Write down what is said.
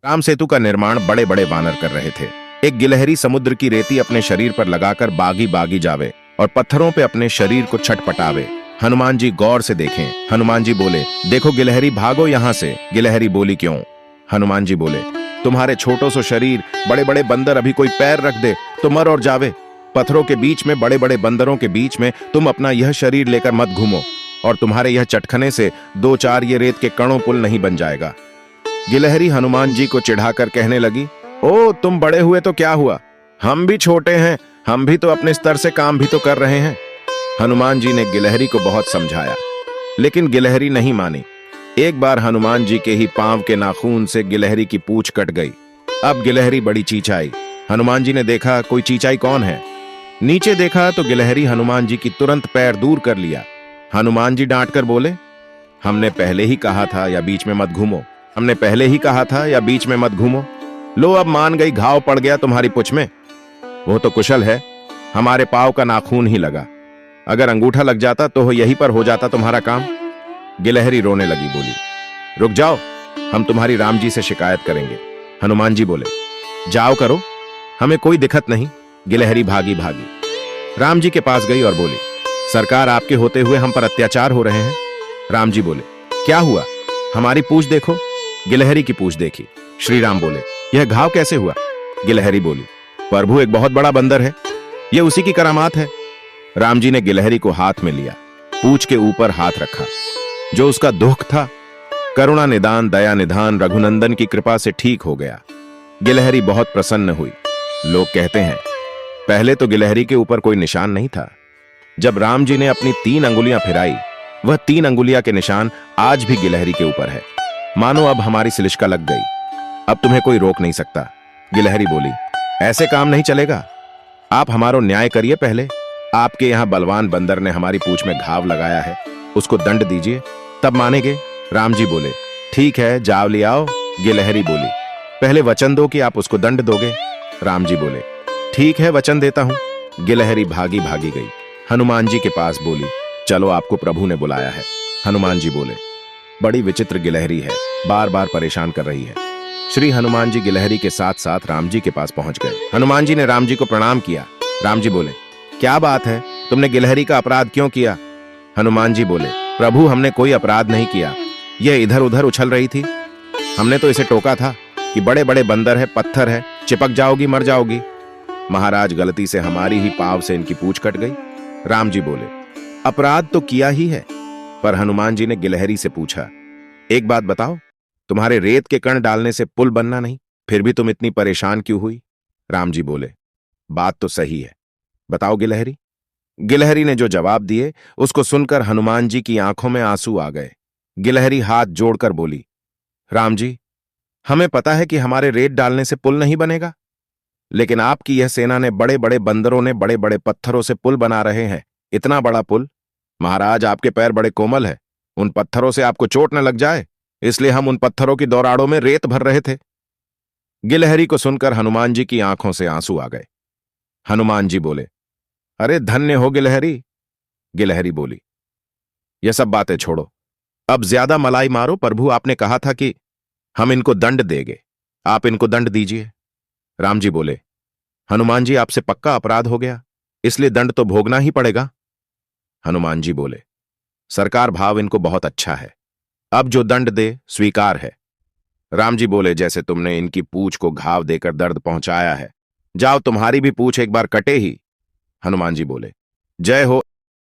राम सेतु का निर्माण बड़े बड़े वानर कर रहे थे। एक गिलहरी समुद्र की रेती अपने शरीर पर लगाकर बागी बागी जावे और पत्थरों पे अपने शरीर को छटपटावे। हनुमान जी गौर से देखें। हनुमान जी बोले, देखो गिलहरी, भागो यहाँ से। गिलहरी बोली, क्यों? हनुमान जी बोले, तुम्हारे छोटो सो शरीर, बड़े बड़े बंदर अभी कोई पैर रख दे तो मर और जावे। पत्थरों के बीच में, बड़े बड़े बंदरों के बीच में तुम अपना यह शरीर लेकर मत घूमो, और तुम्हारे यह चटखने से दो चार ये रेत के कणों पुल नहीं बन जाएगा। गिलहरी हनुमान जी को चिढ़ाकर कहने लगी, ओ तुम बड़े हुए तो क्या हुआ, हम भी छोटे हैं, हम भी तो अपने स्तर से काम भी तो कर रहे हैं। हनुमान जी ने गिलहरी को बहुत समझाया, लेकिन गिलहरी नहीं मानी। एक बार हनुमान जी के ही पांव के नाखून से गिलहरी की पूंछ कट गई। अब गिलहरी बड़ी चींचाई। हनुमान जी ने देखा कोई चींचाई कौन है। नीचे देखा तो गिलहरी हनुमान जी की तुरंत पैर दूर कर लिया। हनुमान जी डांट कर बोले, हमने पहले ही कहा था या बीच में मत घूमो, हमने पहले ही कहा था या बीच में मत घूमो। लो अब मान गई, घाव पड़ गया तुम्हारी पुछ में। वो तो कुशल है, हमारे पांव का नाखून ही लगा, अगर अंगूठा लग जाता तो यहीं पर हो जाता तुम्हारा काम। गिलहरी रोने लगी, बोली, रुक जाओ, हम तुम्हारी राम जी से शिकायत करेंगे। हनुमान जी बोले, जाओ करो, हमें कोई दिक्कत नहीं। गिलहरी भागी भागी राम जी के पास गई और बोली, सरकार, आपके होते हुए हम पर अत्याचार हो रहे हैं। राम जी बोले, क्या हुआ, हमारी पूंछ देखो। गिलहरी की पूंछ देखी। श्री राम बोले, यह घाव कैसे हुआ? गिलहरी बोली, प्रभु एक बहुत बड़ा बंदर है, यह उसी की करामात है। राम जी ने गिलहरी को हाथ में लिया, पूंछ के ऊपर हाथ रखा। जो उसका दुख था, करुणा निदान, दया निधान, रघुनंदन की कृपा से ठीक हो गया। गिलहरी बहुत प्रसन्न हुई। लोग कहते हैं, पहले तो गिलहरी के ऊपर कोई निशान नहीं था। जब राम जी ने अपनी 3 अंगुलियां फिराई, वह 3 अंगुलियां के निशान आज भी गिलहरी के ऊपर है। मानो अब हमारी सिलिशका लग गई, अब तुम्हें कोई रोक नहीं सकता। गिलहरी बोली, ऐसे काम नहीं चलेगा, आप हमारो न्याय करिए पहले। आपके यहां बलवान बंदर ने हमारी पूंछ में घाव लगाया है, उसको दंड दीजिए, तब मानेंगे। राम जी बोले, ठीक है, जाव ले आओ। गिलहरी बोली, पहले वचन दो कि आप उसको दंड दोगे। राम जी बोले, ठीक है, वचन देता हूं। गिलहरी भागी भागी गई, हनुमान जी के पास बोली, चलो आपको प्रभु ने बुलाया है। हनुमान जी बोले, बड़ी विचित्र गिलहरी है, बार बार परेशान कर रही है। श्री हनुमान जी गिलहरी के साथ साथ राम जी के पास पहुंच गए। हनुमान जी ने राम जी को प्रणाम किया। राम जी बोले, क्या बात है, तुमने गिलहरी का अपराध क्यों किया? हनुमान जी बोले, प्रभु हमने कोई अपराध नहीं किया, यह इधर उधर उछल रही थी, हमने तो इसे टोका था कि बड़े बड़े बंदर है, पत्थर है, चिपक जाओगी, मर जाओगी। महाराज, गलती से हमारी ही पांव से इनकी पूंछ कट गई। राम जी बोले, अपराध तो किया ही है। पर हनुमान जी ने गिलहरी से पूछा, एक बात बताओ, तुम्हारे रेत के कण डालने से पुल बनना नहीं, फिर भी तुम इतनी परेशान क्यों हुई? राम जी बोले, बात तो सही है, बताओ गिलहरी। गिलहरी ने जो जवाब दिए, उसको सुनकर हनुमान जी की आंखों में आंसू आ गए। गिलहरी हाथ जोड़कर बोली, राम जी, हमें पता है कि हमारे रेत डालने से पुल नहीं बनेगा, लेकिन आपकी यह सेना ने, बड़े बड़े बंदरों ने बड़े बड़े पत्थरों से पुल बना रहे हैं, इतना बड़ा पुल। महाराज, आपके पैर बड़े कोमल है, उन पत्थरों से आपको चोट न लग जाए, इसलिए हम उन पत्थरों की दौराड़ों में रेत भर रहे थे। गिलहरी को सुनकर हनुमान जी की आंखों से आंसू आ गए। हनुमान जी बोले, अरे धन्य हो गिलहरी। गिलहरी बोली, यह सब बातें छोड़ो, अब ज्यादा मलाई मारो, प्रभु आपने कहा था कि हम इनको दंड देंगे, आप इनको दंड दीजिए। राम जी बोले, हनुमान जी, आपसे पक्का अपराध हो गया, इसलिए दंड तो भोगना ही पड़ेगा। हनुमान जी बोले, सरकार, भाव इनको बहुत अच्छा है, अब जो दंड दे स्वीकार है। राम जी बोले, जैसे तुमने इनकी पूंछ को घाव देकर दर्द पहुंचाया है, जाओ तुम्हारी भी पूंछ एक बार कटे ही। हनुमान जी बोले, जय हो।